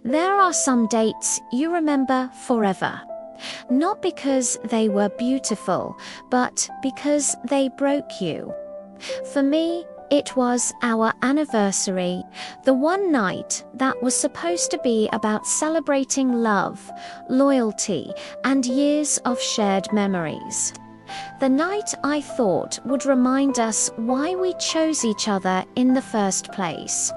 There are some dates you remember forever. Not because they were beautiful, but because they broke you. For me, it was our anniversary, the one night that was supposed to be about celebrating love, loyalty, and years of shared memories. The night I thought would remind us why we chose each other in the first place.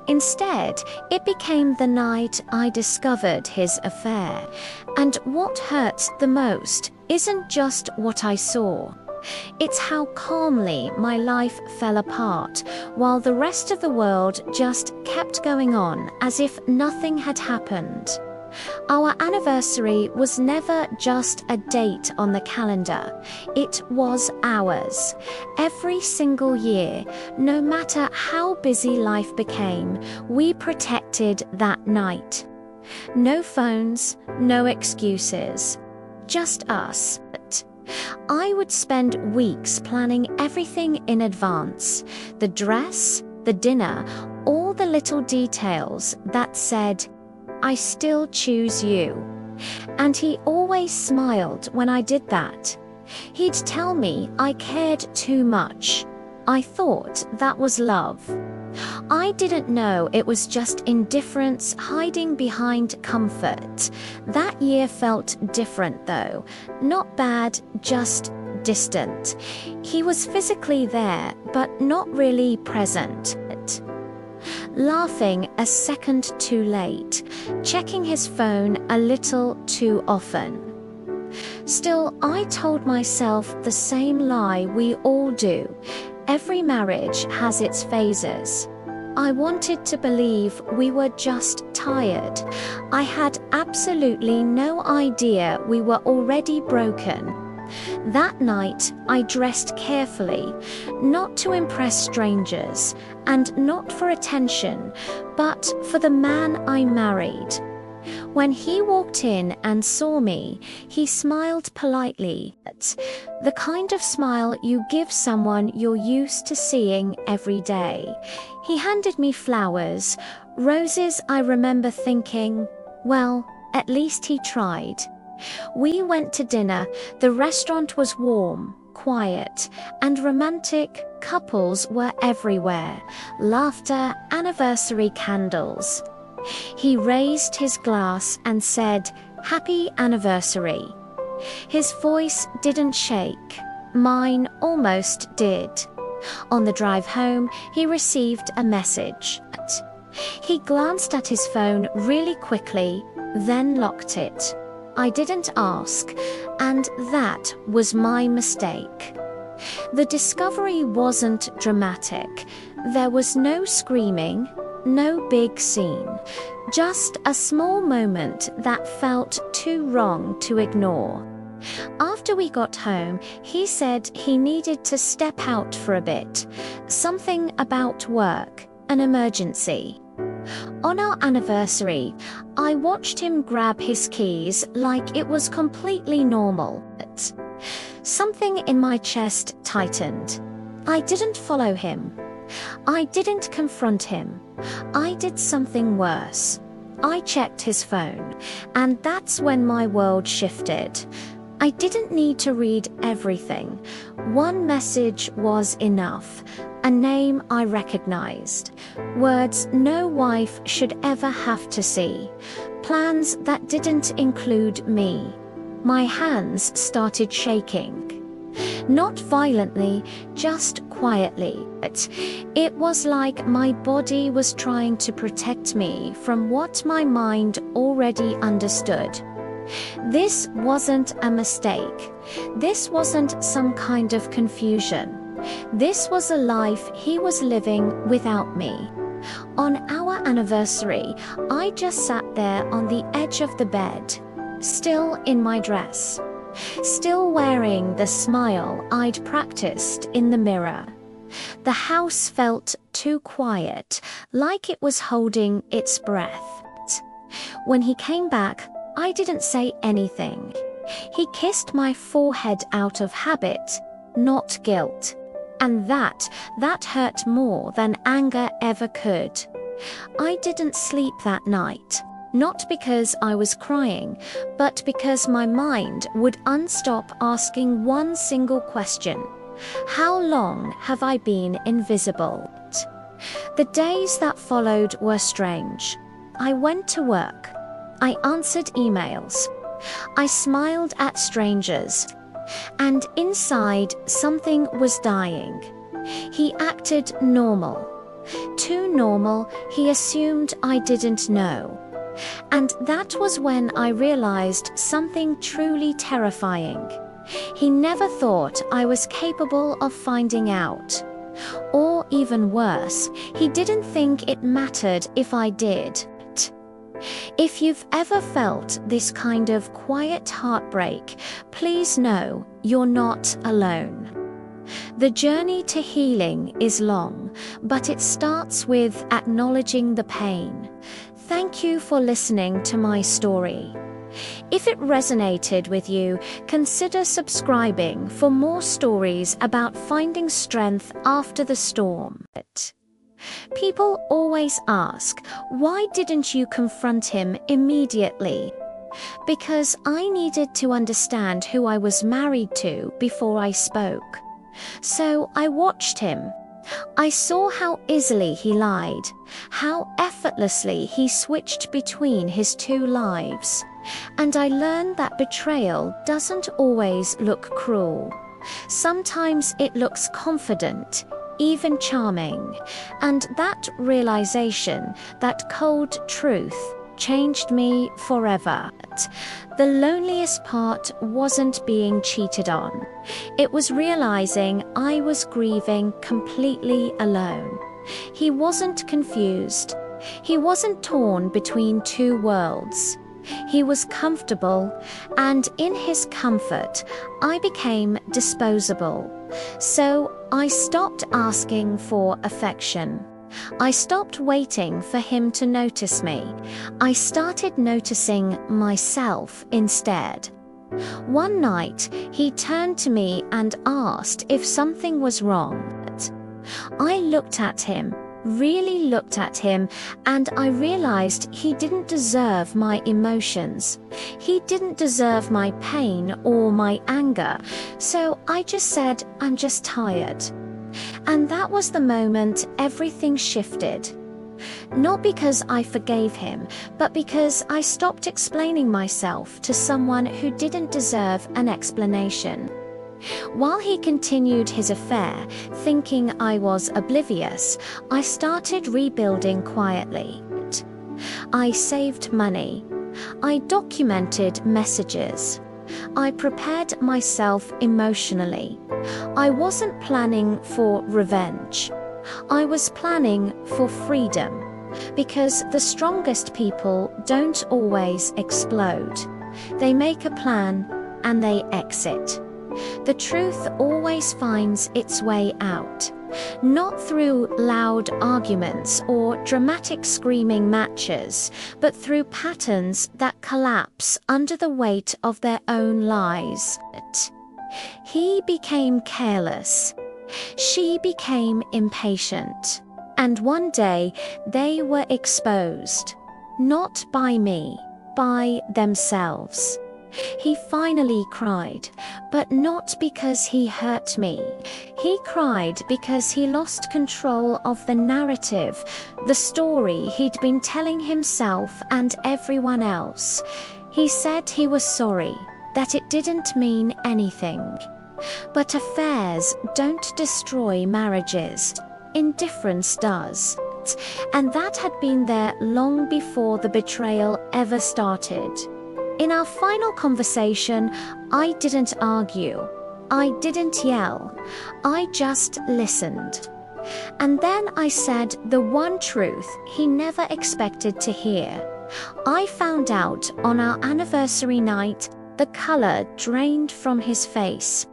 Instead, it became the night I discovered his affair. And what hurts the most isn't just what I saw. It's how calmly my life fell apart, while the rest of the world just kept going on as if nothing had happened. Our anniversary was never just a date on the calendar. It was ours. Every single year, no matter how busy life became, we protected that night. No phones, no excuses. Just us. I would spend weeks planning everything in advance. The dress, the dinner, all the little details that said, "I still choose you." And he always smiled when I did that. He'd tell me I cared too much. I thought that was love. I didn't know it was just indifference hiding behind comfort. That year felt different though. Not bad, just distant. He was physically there, but not really present. Laughing a second too late, checking his phone a little too often. Still, I told myself the same lie we all do. Every marriage has its phases. I wanted to believe we were just tired. I had absolutely no idea we were already broken. That night, I dressed carefully, not to impress strangers, and not for attention, but for the man I married. When he walked in and saw me, he smiled politely, the kind of smile you give someone you're used to seeing every day. He handed me flowers, roses. I remember thinking, well, at least he tried. We went to dinner. The restaurant was warm, quiet, and romantic. Couples were everywhere. Laughter, anniversary candles. He raised his glass and said, "Happy anniversary." His voice didn't shake. Mine almost did. On the drive home, he received a message. He glanced at his phone really quickly, then locked it. I didn't ask, and that was my mistake. The discovery wasn't dramatic. There was no screaming, no big scene, just a small moment that felt too wrong to ignore. After we got home, he said he needed to step out for a bit, something about work, an emergency. On our anniversary, I watched him grab his keys like it was completely normal. Something in my chest tightened. I didn't follow him. I didn't confront him. I did something worse. I checked his phone, and that's when my world shifted. I didn't need to read everything. One message was enough. A name I recognized. Words no wife should ever have to see. Plans that didn't include me. My hands started shaking. Not violently, just quietly. It was like my body was trying to protect me from what my mind already understood. This wasn't a mistake. This wasn't some kind of confusion. This was a life he was living without me. On our anniversary, I just sat there on the edge of the bed, still in my dress, still wearing the smile I'd practiced in the mirror. The house felt too quiet, like it was holding its breath. When he came back, I didn't say anything. He kissed my forehead out of habit, not guilt. And that hurt more than anger ever could. I didn't sleep that night, not because I was crying, but because my mind would unstop asking one single question: how long have I been invisible? The days that followed were strange. I went to work. I answered emails. I smiled at strangers. And inside, something was dying. He acted normal. Too normal, he assumed I didn't know. And that was when I realized something truly terrifying. He never thought I was capable of finding out. Or even worse, he didn't think it mattered if I did. If you've ever felt this kind of quiet heartbreak, please know you're not alone. The journey to healing is long, but it starts with acknowledging the pain. Thank you for listening to my story. If it resonated with you, consider subscribing for more stories about finding strength after the storm. People always ask, why didn't you confront him immediately? Because I needed to understand who I was married to before I spoke. So I watched him. I saw how easily he lied, how effortlessly he switched between his two lives. And I learned that betrayal doesn't always look cruel. Sometimes it looks confident, even charming. And that realization, that cold truth, changed me forever. The loneliest part wasn't being cheated on. It was realizing I was grieving completely alone. He wasn't confused. He wasn't torn between two worlds. He was comfortable, and in his comfort, I became disposable. So I stopped asking for affection. I stopped waiting for him to notice me. I started noticing myself instead. One night, he turned to me and asked if something was wrong. I looked at him, really looked at him, and I realized he didn't deserve my emotions. He didn't deserve my pain or my anger. So I just said, I'm just tired. And that was the moment everything shifted. Not because I forgave him, but because I stopped explaining myself to someone who didn't deserve an explanation. While he continued his affair, thinking I was oblivious, I started rebuilding quietly. I saved money. I documented messages. I prepared myself emotionally. I wasn't planning for revenge. I was planning for freedom. Because the strongest people don't always explode. They make a plan and they exit. The truth always finds its way out, not through loud arguments or dramatic screaming matches, but through patterns that collapse under the weight of their own lies. He became careless. She became impatient. And one day, they were exposed. Not by me, by themselves. He finally cried, but not because he hurt me. He cried because he lost control of the narrative, the story he'd been telling himself and everyone else. He said he was sorry, that it didn't mean anything. But affairs don't destroy marriages. Indifference does. And that had been there long before the betrayal ever started. In our final conversation, I didn't argue. I didn't yell. I just listened. And then I said the one truth he never expected to hear. I found out on our anniversary night the color drained from his face.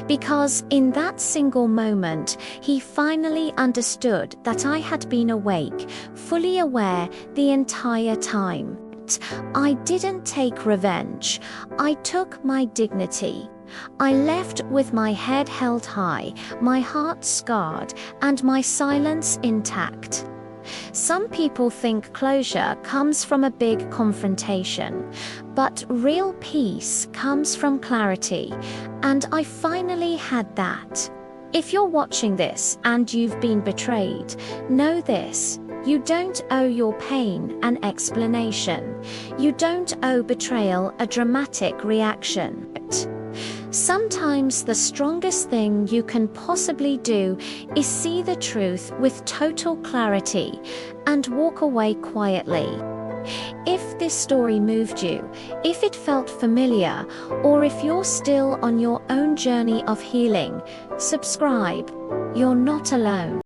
Because in that single moment, he finally understood that I had been awake, fully aware the entire time. I didn't take revenge. I took my dignity. I left with my head held high, my heart scarred, and my silence intact. Some people think closure comes from a big confrontation, but real peace comes from clarity, and I finally had that. If you're watching this and you've been betrayed, know this: you don't owe your pain an explanation. You don't owe betrayal a dramatic reaction. Sometimes the strongest thing you can possibly do is see the truth with total clarity and walk away quietly. If this story moved you, if it felt familiar, or if you're still on your own journey of healing, subscribe. You're not alone.